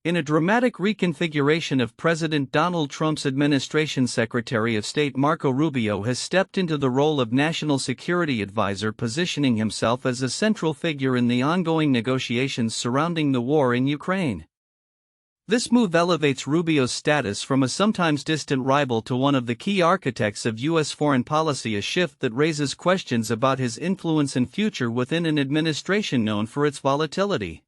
In a dramatic reconfiguration of President Donald Trump's administration, Secretary of State Marco Rubio has stepped into the role of National Security Advisor, positioning himself as a central figure in the ongoing negotiations surrounding the war in Ukraine. This move elevates Rubio's status from a sometimes distant rival to one of the key architects of U.S. foreign policy, a shift that raises questions about his influence and future within an administration known for its volatility.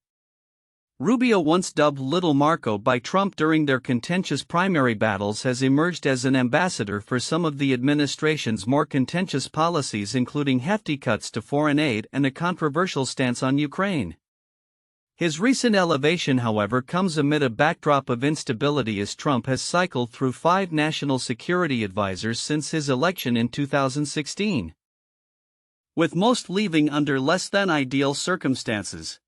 Rubio, once dubbed Little Marco by Trump during their contentious primary battles, has emerged as an ambassador for some of the administration's more contentious policies, including hefty cuts to foreign aid and a controversial stance on Ukraine. His recent elevation, however, comes amid a backdrop of instability as Trump has cycled through 5 national security advisors since his election in 2016, with most leaving under less than ideal circumstances.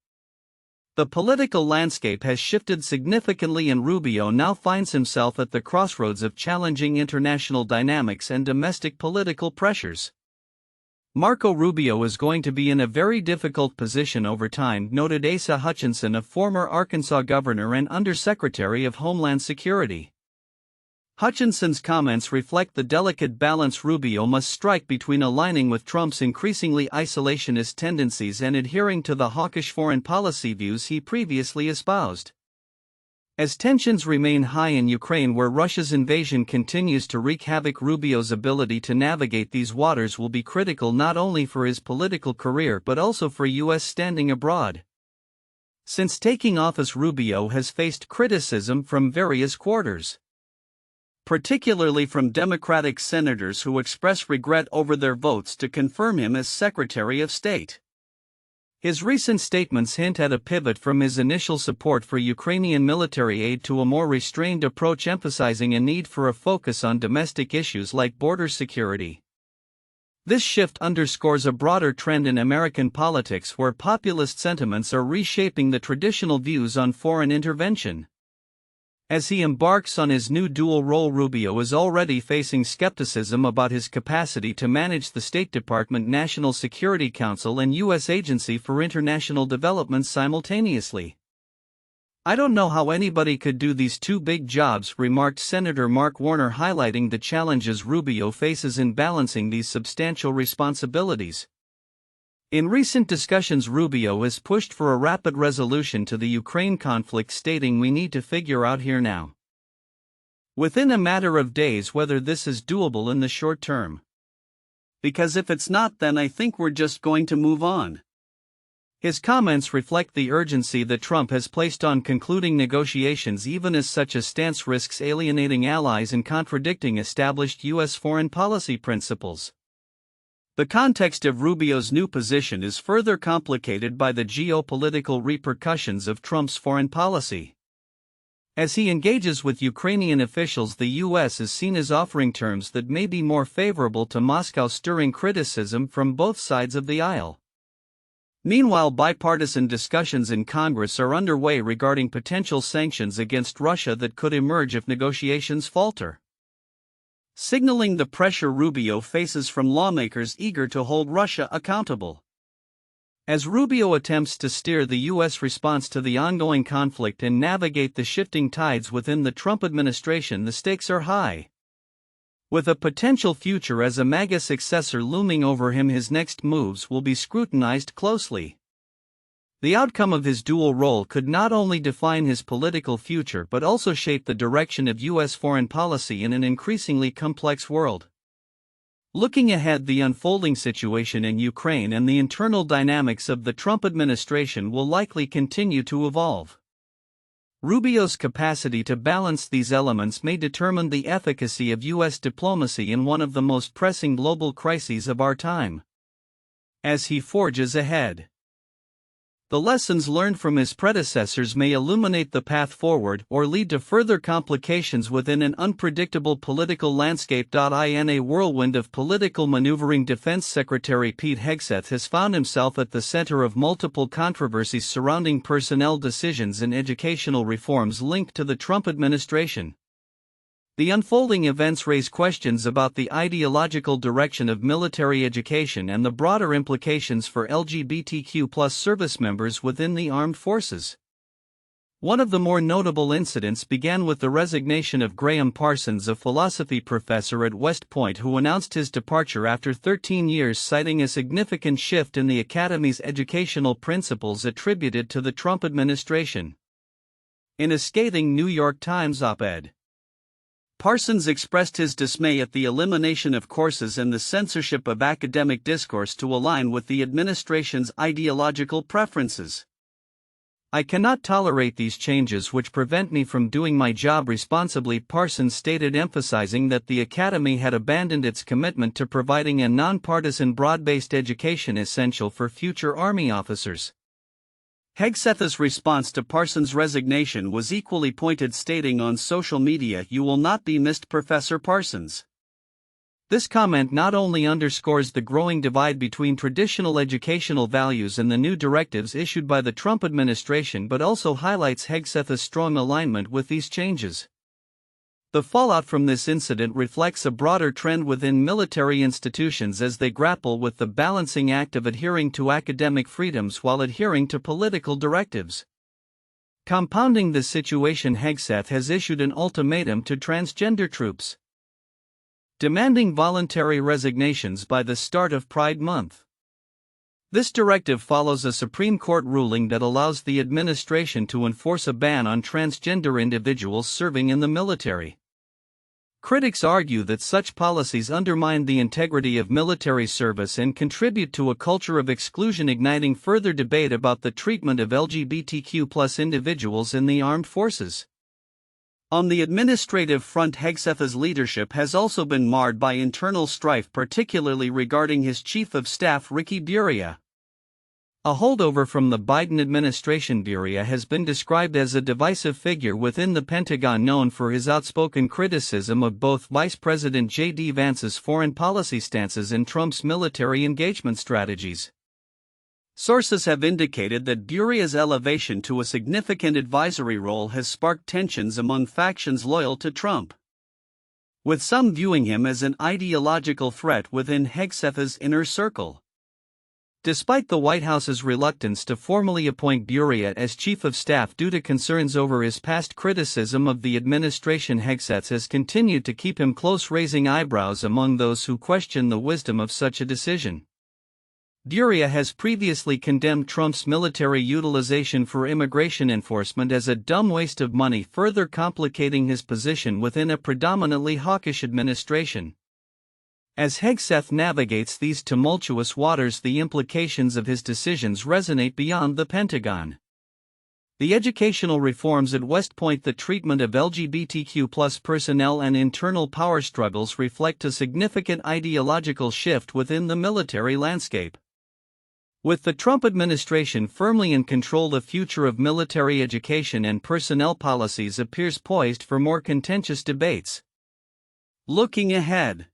The political landscape has shifted significantly, and Rubio now finds himself at the crossroads of challenging international dynamics and domestic political pressures. Marco Rubio is going to be in a very difficult position over time, noted Asa Hutchinson, a former Arkansas governor and Undersecretary of Homeland Security. Hutchinson's comments reflect the delicate balance Rubio must strike between aligning with Trump's increasingly isolationist tendencies and adhering to the hawkish foreign policy views he previously espoused. As tensions remain high in Ukraine, where Russia's invasion continues to wreak havoc, Rubio's ability to navigate these waters will be critical not only for his political career but also for U.S. standing abroad. Since taking office, Rubio has faced criticism from various quarters, particularly from Democratic senators who express regret over their votes to confirm him as Secretary of State. His recent statements hint at a pivot from his initial support for Ukrainian military aid to a more restrained approach, emphasizing a need for a focus on domestic issues like border security. This shift underscores a broader trend in American politics where populist sentiments are reshaping the traditional views on foreign intervention. As he embarks on his new dual role, Rubio is already facing skepticism about his capacity to manage the State Department, National Security Council, and U.S. Agency for International Development simultaneously. "I don't know how anybody could do these 2 big jobs," remarked Senator Mark Warner, highlighting the challenges Rubio faces in balancing these substantial responsibilities. In recent discussions, Rubio has pushed for a rapid resolution to the Ukraine conflict, stating, "We need to figure out here now, within a matter of days, whether this is doable in the short term. Because if it's not, then I think we're just going to move on." His comments reflect the urgency that Trump has placed on concluding negotiations, even as such a stance risks alienating allies and contradicting established U.S. foreign policy principles. The context of Rubio's new position is further complicated by the geopolitical repercussions of Trump's foreign policy. As he engages with Ukrainian officials, the U.S. is seen as offering terms that may be more favorable to Moscow, stirring criticism from both sides of the aisle. Meanwhile, bipartisan discussions in Congress are underway regarding potential sanctions against Russia that could emerge if negotiations falter, signaling the pressure Rubio faces from lawmakers eager to hold Russia accountable. As Rubio attempts to steer the U.S. response to the ongoing conflict and navigate the shifting tides within the Trump administration, the stakes are high. With a potential future as a MAGA successor looming over him, his next moves will be scrutinized closely. The outcome of his dual role could not only define his political future but also shape the direction of U.S. foreign policy in an increasingly complex world. Looking ahead, the unfolding situation in Ukraine and the internal dynamics of the Trump administration will likely continue to evolve. Rubio's capacity to balance these elements may determine the efficacy of U.S. diplomacy in one of the most pressing global crises of our time. As he forges ahead, the lessons learned from his predecessors may illuminate the path forward or lead to further complications within an unpredictable political landscape. In a whirlwind of political maneuvering, Defense Secretary Pete Hegseth has found himself at the center of multiple controversies surrounding personnel decisions and educational reforms linked to the Trump administration. The unfolding events raise questions about the ideological direction of military education and the broader implications for LGBTQ+ service members within the armed forces. One of the more notable incidents began with the resignation of Graham Parsons, a philosophy professor at West Point who announced his departure after 13 years, citing a significant shift in the academy's educational principles attributed to the Trump administration. In a scathing New York Times op-ed, Parsons expressed his dismay at the elimination of courses and the censorship of academic discourse to align with the administration's ideological preferences. "I cannot tolerate these changes which prevent me from doing my job responsibly," Parsons stated, emphasizing that the Academy had abandoned its commitment to providing a nonpartisan broad-based education essential for future Army officers. Hegseth's response to Parsons' resignation was equally pointed, stating on social media, "You will not be missed, Professor Parsons." This comment not only underscores the growing divide between traditional educational values and the new directives issued by the Trump administration, but also highlights Hegseth's strong alignment with these changes. The fallout from this incident reflects a broader trend within military institutions as they grapple with the balancing act of adhering to academic freedoms while adhering to political directives. Compounding this situation, Hegseth has issued an ultimatum to transgender troops, demanding voluntary resignations by the start of Pride Month. This directive follows a Supreme Court ruling that allows the administration to enforce a ban on transgender individuals serving in the military. Critics argue that such policies undermine the integrity of military service and contribute to a culture of exclusion, igniting further debate about the treatment of LGBTQ+ individuals in the armed forces. On the administrative front, Hegseth's leadership has also been marred by internal strife, particularly regarding his chief of staff Ricky Buria. A holdover from the Biden administration, Buria has been described as a divisive figure within the Pentagon, known for his outspoken criticism of both Vice President J.D. Vance's foreign policy stances and Trump's military engagement strategies. Sources have indicated that Buria's elevation to a significant advisory role has sparked tensions among factions loyal to Trump, with some viewing him as an ideological threat within Hegseth's inner circle. Despite the White House's reluctance to formally appoint Buria as chief of staff due to concerns over his past criticism of the administration, Hegseth has continued to keep him close, raising eyebrows among those who question the wisdom of such a decision. Buria has previously condemned Trump's military utilization for immigration enforcement as a dumb waste of money, further complicating his position within a predominantly hawkish administration. As Hegseth navigates these tumultuous waters, the implications of his decisions resonate beyond the Pentagon. The educational reforms at West Point, the treatment of LGBTQ+ personnel, and internal power struggles reflect a significant ideological shift within the military landscape. With the Trump administration firmly in control, the future of military education and personnel policies appears poised for more contentious debates. Looking ahead,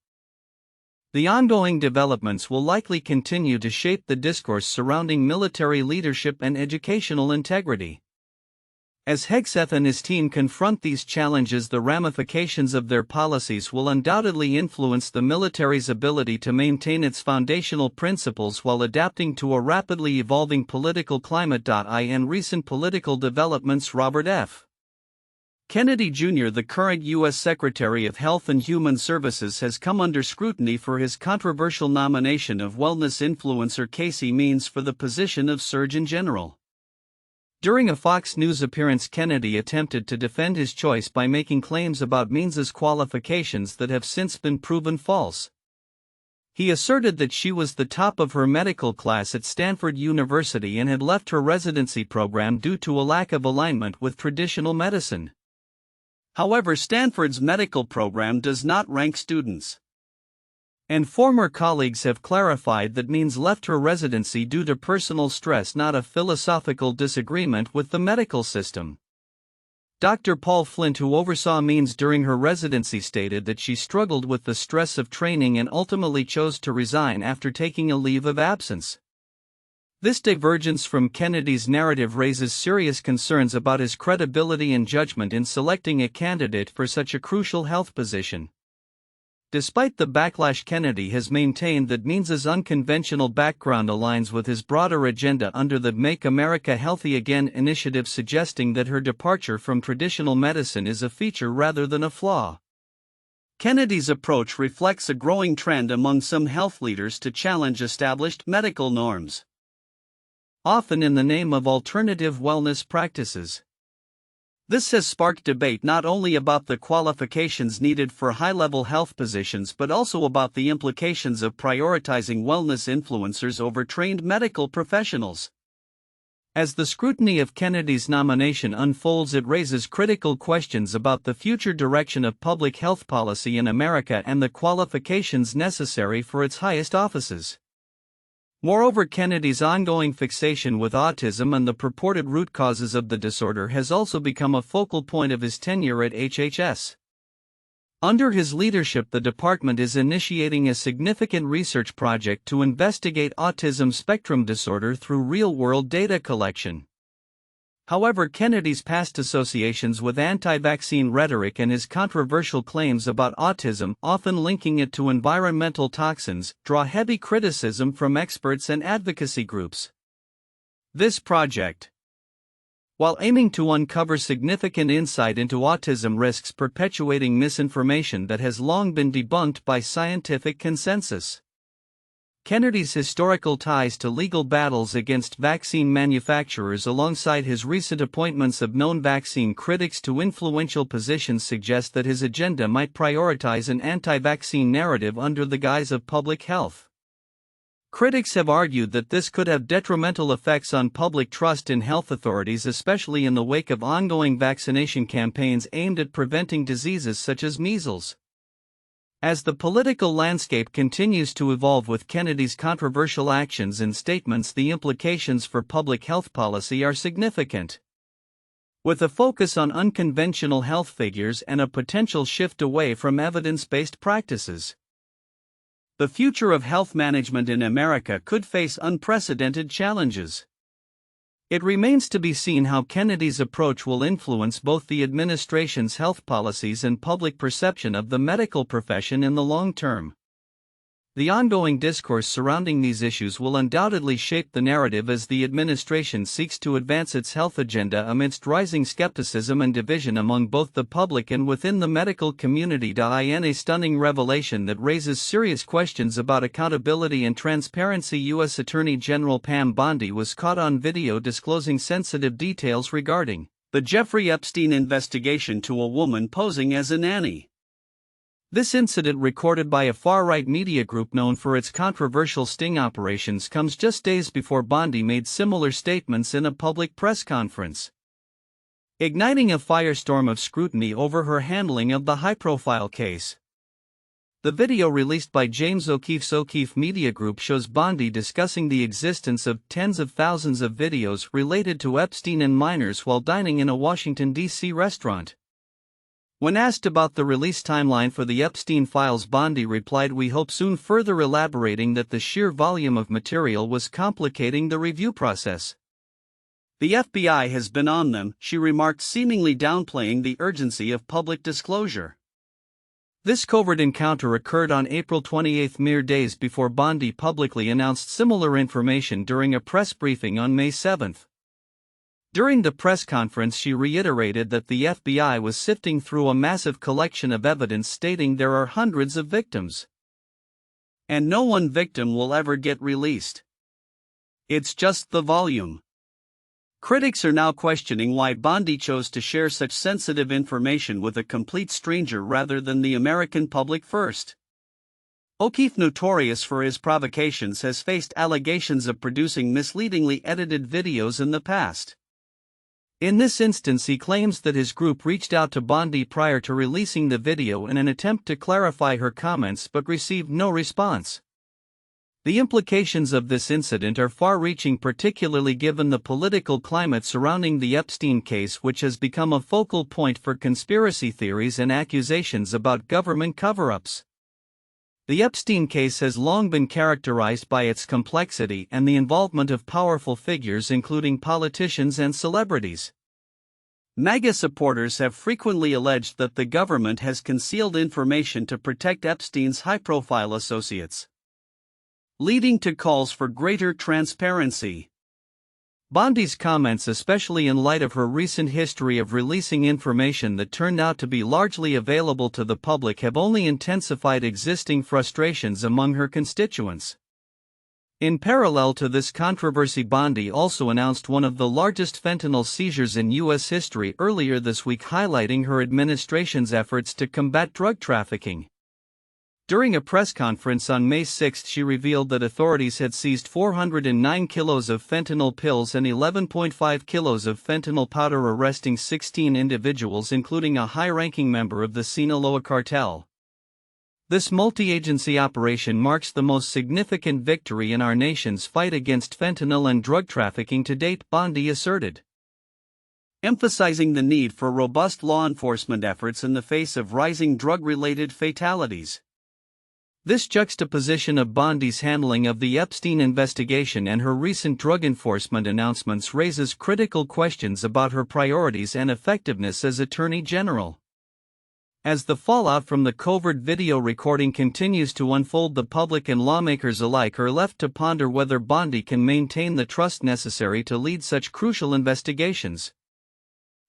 the ongoing developments will likely continue to shape the discourse surrounding military leadership and educational integrity. As Hegseth and his team confront these challenges, the ramifications of their policies will undoubtedly influence the military's ability to maintain its foundational principles while adapting to a rapidly evolving political climate. In recent political developments, Robert F. Kennedy Jr., the current U.S. Secretary of Health and Human Services, has come under scrutiny for his controversial nomination of wellness influencer Casey Means for the position of Surgeon General. During a Fox News appearance, Kennedy attempted to defend his choice by making claims about Means's qualifications that have since been proven false. He asserted that she was the top of her medical class at Stanford University and had left her residency program due to a lack of alignment with traditional medicine. However, Stanford's medical program does not rank students, and former colleagues have clarified that Means left her residency due to personal stress, not a philosophical disagreement with the medical system. Dr. Paul Flint, who oversaw Means during her residency, stated that she struggled with the stress of training and ultimately chose to resign after taking a leave of absence. This divergence from Kennedy's narrative raises serious concerns about his credibility and judgment in selecting a candidate for such a crucial health position. Despite the backlash, Kennedy has maintained that Means's unconventional background aligns with his broader agenda under the Make America Healthy Again initiative, suggesting that her departure from traditional medicine is a feature rather than a flaw. Kennedy's approach reflects a growing trend among some health leaders to challenge established medical norms, often in the name of alternative wellness practices. This has sparked debate not only about the qualifications needed for high-level health positions but also about the implications of prioritizing wellness influencers over trained medical professionals. As the scrutiny of Kennedy's nomination unfolds, it raises critical questions about the future direction of public health policy in America and the qualifications necessary for its highest offices. Moreover, Kennedy's ongoing fixation with autism and the purported root causes of the disorder has also become a focal point of his tenure at HHS. Under his leadership, the department is initiating a significant research project to investigate autism spectrum disorder through real-world data collection. However, Kennedy's past associations with anti-vaccine rhetoric and his controversial claims about autism, often linking it to environmental toxins, draw heavy criticism from experts and advocacy groups. This project, while aiming to uncover significant insight into autism risks, perpetuating misinformation that has long been debunked by scientific consensus. Kennedy's historical ties to legal battles against vaccine manufacturers alongside his recent appointments of known vaccine critics to influential positions suggest that his agenda might prioritize an anti-vaccine narrative under the guise of public health. Critics have argued that this could have detrimental effects on public trust in health authorities, especially in the wake of ongoing vaccination campaigns aimed at preventing diseases such as measles. As the political landscape continues to evolve with Kennedy's controversial actions and statements, the implications for public health policy are significant. With a focus on unconventional health figures and a potential shift away from evidence-based practices, the future of health management in America could face unprecedented challenges. It remains to be seen how Kennedy's approach will influence both the administration's health policies and public perception of the medical profession in the long term. The ongoing discourse surrounding these issues will undoubtedly shape the narrative as the administration seeks to advance its health agenda amidst rising skepticism and division among both the public and within the medical community. In a stunning revelation that raises serious questions about accountability and transparency, U.S. Attorney General Pam Bondi was caught on video disclosing sensitive details regarding the Jeffrey Epstein investigation to a woman posing as a nanny. This incident, recorded by a far-right media group known for its controversial sting operations, comes just days before Bondi made similar statements in a public press conference, igniting a firestorm of scrutiny over her handling of the high-profile case. The video, released by James O'Keefe's O'Keefe Media Group, shows Bondi discussing the existence of tens of thousands of videos related to Epstein and minors while dining in a Washington, D.C. restaurant. When asked about the release timeline for the Epstein files, Bondi replied, "We hope soon," further elaborating that the sheer volume of material was complicating the review process. "The FBI has been on them," she remarked, seemingly downplaying the urgency of public disclosure. This covert encounter occurred on April 28, mere days before Bondi publicly announced similar information during a press briefing on May 7. During the press conference, she reiterated that the FBI was sifting through a massive collection of evidence, stating there are hundreds of victims, and no one victim will ever get released. It's just the volume. Critics are now questioning why Bondi chose to share such sensitive information with a complete stranger rather than the American public first. O'Keefe, notorious for his provocations, has faced allegations of producing misleadingly edited videos in the past. In this instance, he claims that his group reached out to Bondi prior to releasing the video in an attempt to clarify her comments but received no response. The implications of this incident are far-reaching, particularly given the political climate surrounding the Epstein case, which has become a focal point for conspiracy theories and accusations about government cover-ups. The Epstein case has long been characterized by its complexity and the involvement of powerful figures, including politicians and celebrities. MAGA supporters have frequently alleged that the government has concealed information to protect Epstein's high-profile associates, leading to calls for greater transparency. Bondi's comments, especially in light of her recent history of releasing information that turned out to be largely available to the public, have only intensified existing frustrations among her constituents. In parallel to this controversy, Bondi also announced one of the largest fentanyl seizures in U.S. history earlier this week, highlighting her administration's efforts to combat drug trafficking. During a press conference on May 6, she revealed that authorities had seized 409 kilos of fentanyl pills and 11.5 kilos of fentanyl powder, arresting 16 individuals, including a high-ranking member of the Sinaloa cartel. This multi-agency operation marks the most significant victory in our nation's fight against fentanyl and drug trafficking to date, Bondi asserted, emphasizing the need for robust law enforcement efforts in the face of rising drug-related fatalities. This juxtaposition of Bondi's handling of the Epstein investigation and her recent drug enforcement announcements raises critical questions about her priorities and effectiveness as Attorney General. As the fallout from the covert video recording continues to unfold, the public and lawmakers alike are left to ponder whether Bondi can maintain the trust necessary to lead such crucial investigations.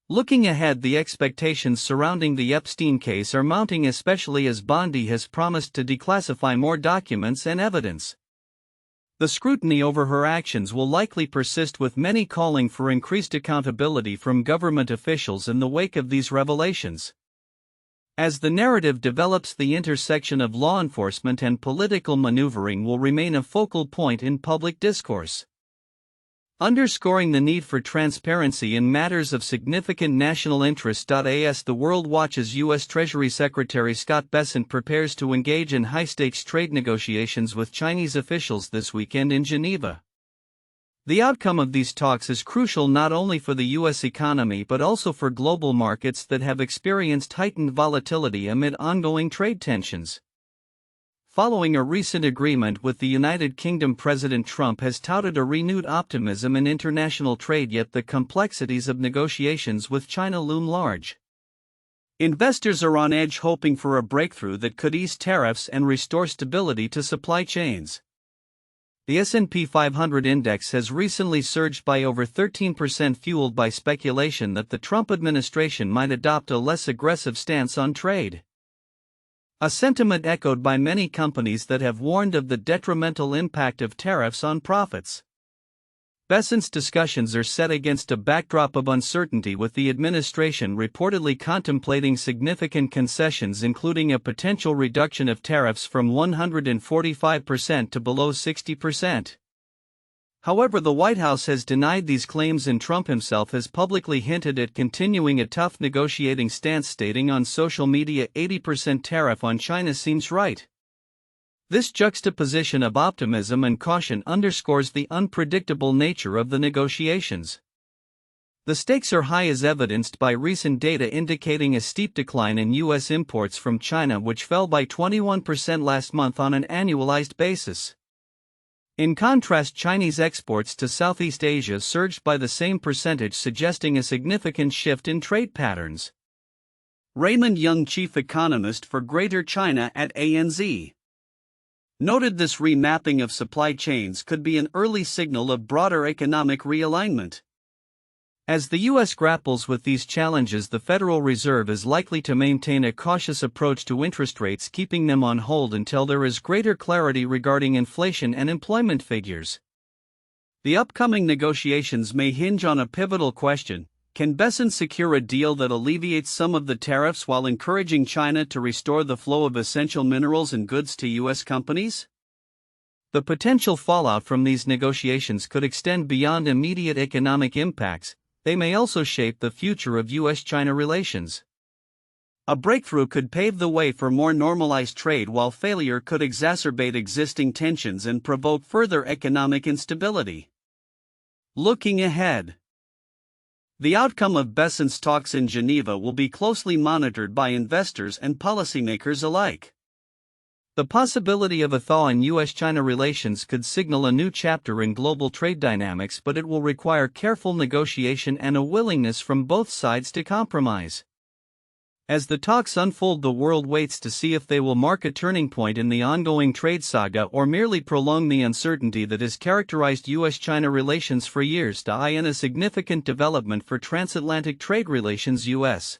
Looking ahead, the expectations surrounding the Epstein case are mounting, especially as Bondi has promised to declassify more documents and evidence. The scrutiny over her actions will likely persist, with many calling for increased accountability from government officials in the wake of these revelations. As the narrative develops, the intersection of law enforcement and political maneuvering will remain a focal point in public discourse. Underscoring the need for transparency in matters of significant national interest. As the world watches, U.S. Treasury Secretary Scott Bessent prepares to engage in high-stakes trade negotiations with Chinese officials this weekend in Geneva. The outcome of these talks is crucial not only for the U.S. economy but also for global markets that have experienced heightened volatility amid ongoing trade tensions. Following a recent agreement with the United Kingdom, President Trump has touted a renewed optimism in international trade, yet the complexities of negotiations with China loom large. Investors are on edge, hoping for a breakthrough that could ease tariffs and restore stability to supply chains. The S&P 500 index has recently surged by over 13%, fueled by speculation that the Trump administration might adopt a less aggressive stance on trade. A sentiment echoed by many companies that have warned of the detrimental impact of tariffs on profits. Bessent's discussions are set against a backdrop of uncertainty, with the administration reportedly contemplating significant concessions, including a potential reduction of tariffs from 145% to below 60%. However, the White House has denied these claims, and Trump himself has publicly hinted at continuing a tough negotiating stance, stating on social media, "80% tariff on China seems right." This juxtaposition of optimism and caution underscores the unpredictable nature of the negotiations. The stakes are high, as evidenced by recent data indicating a steep decline in U.S. imports from China, which fell by 21% last month on an annualized basis. In contrast, Chinese exports to Southeast Asia surged by the same percentage, suggesting a significant shift in trade patterns. Raymond Young, chief economist for Greater China at ANZ, noted this remapping of supply chains could be an early signal of broader economic realignment. As the U.S. grapples with these challenges, the Federal Reserve is likely to maintain a cautious approach to interest rates, keeping them on hold until there is greater clarity regarding inflation and employment figures. The upcoming negotiations may hinge on a pivotal question: can Bessent secure a deal that alleviates some of the tariffs while encouraging China to restore the flow of essential minerals and goods to U.S. companies? The potential fallout from these negotiations could extend beyond immediate economic impacts. They may also shape the future of U.S.-China relations. A breakthrough could pave the way for more normalized trade, while failure could exacerbate existing tensions and provoke further economic instability. Looking ahead, the outcome of Bessent's talks in Geneva will be closely monitored by investors and policymakers alike. The possibility of a thaw in US-China relations could signal a new chapter in global trade dynamics, but it will require careful negotiation and a willingness from both sides to compromise. As the talks unfold, the world waits to see if they will mark a turning point in the ongoing trade saga or merely prolong the uncertainty that has characterized US-China relations for years. In a significant development for transatlantic trade relations, U.S.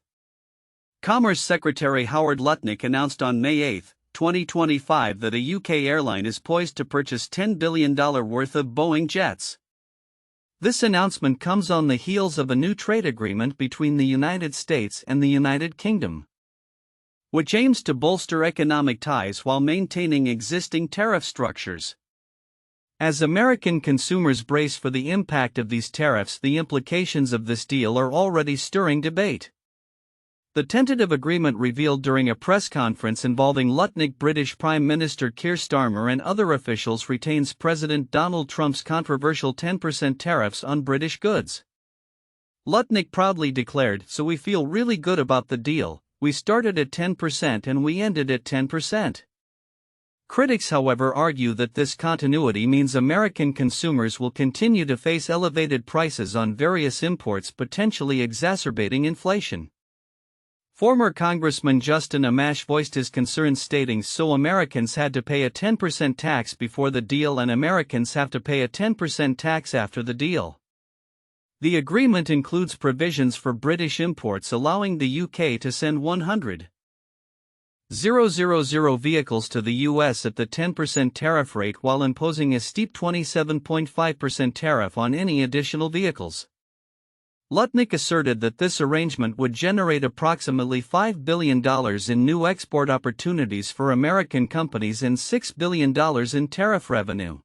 Commerce Secretary Howard Lutnick announced on May 8, 2025 that a UK airline is poised to purchase $10 billion worth of Boeing jets. This announcement comes on the heels of a new trade agreement between the United States and the United Kingdom, which aims to bolster economic ties while maintaining existing tariff structures. As American consumers brace for the impact of these tariffs, the implications of this deal are already stirring debate. The tentative agreement, revealed during a press conference involving Lutnick, British Prime Minister Keir Starmer and other officials, retains President Donald Trump's controversial 10% tariffs on British goods. Lutnick proudly declared, "So we feel really good about the deal. We started at 10% and we ended at 10%. Critics, however, argue that this continuity means American consumers will continue to face elevated prices on various imports, potentially exacerbating inflation. Former Congressman Justin Amash voiced his concerns, stating, "So Americans had to pay a 10% tax before the deal and Americans have to pay a 10% tax after the deal." The agreement includes provisions for British imports, allowing the UK to send 100,000 vehicles to the US at the 10% tariff rate, while imposing a steep 27.5% tariff on any additional vehicles. Lutnick asserted that this arrangement would generate approximately $5 billion in new export opportunities for American companies and $6 billion in tariff revenue.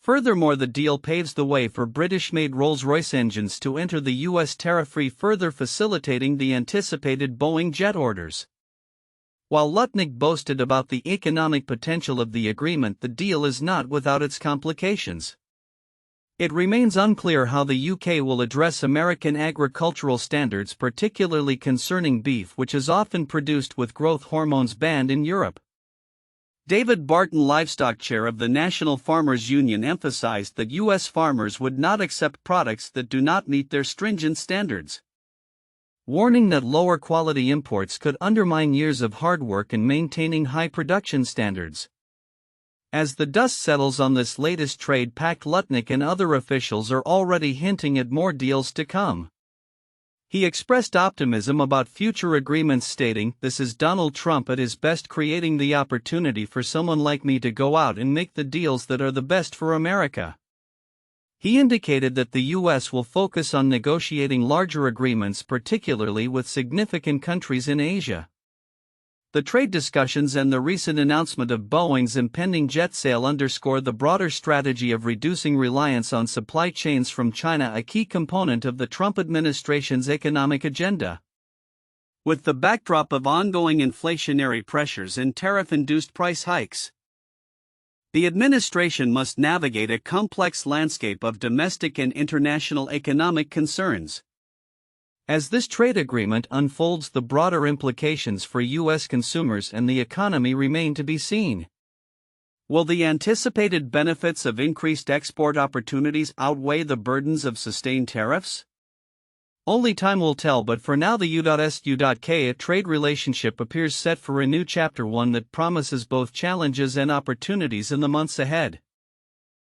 Furthermore, the deal paves the way for British-made Rolls-Royce engines to enter the U.S. tariff-free, further facilitating the anticipated Boeing jet orders. While Lutnick boasted about the economic potential of the agreement, the deal is not without its complications. It remains unclear how the UK will address American agricultural standards, particularly concerning beef, which is often produced with growth hormones banned in Europe. David Barton, livestock chair of the National Farmers Union, emphasized that U.S. farmers would not accept products that do not meet their stringent standards, warning that lower quality imports could undermine years of hard work in maintaining high production standards. As the dust settles on this latest trade pact, Lutnick and other officials are already hinting at more deals to come. He expressed optimism about future agreements, stating, "This is Donald Trump at his best, creating the opportunity for someone like me to go out and make the deals that are the best for America." He indicated that the U.S. will focus on negotiating larger agreements, particularly with significant countries in Asia. The trade discussions and the recent announcement of Boeing's impending jet sale underscore the broader strategy of reducing reliance on supply chains from China, a key component of the Trump administration's economic agenda. With the backdrop of ongoing inflationary pressures and tariff-induced price hikes, the administration must navigate a complex landscape of domestic and international economic concerns. As this trade agreement unfolds, the broader implications for U.S. consumers and the economy remain to be seen. Will the anticipated benefits of increased export opportunities outweigh the burdens of sustained tariffs? Only time will tell, but for now the U.S.-UK trade relationship appears set for a new chapter, one that promises both challenges and opportunities in the months ahead.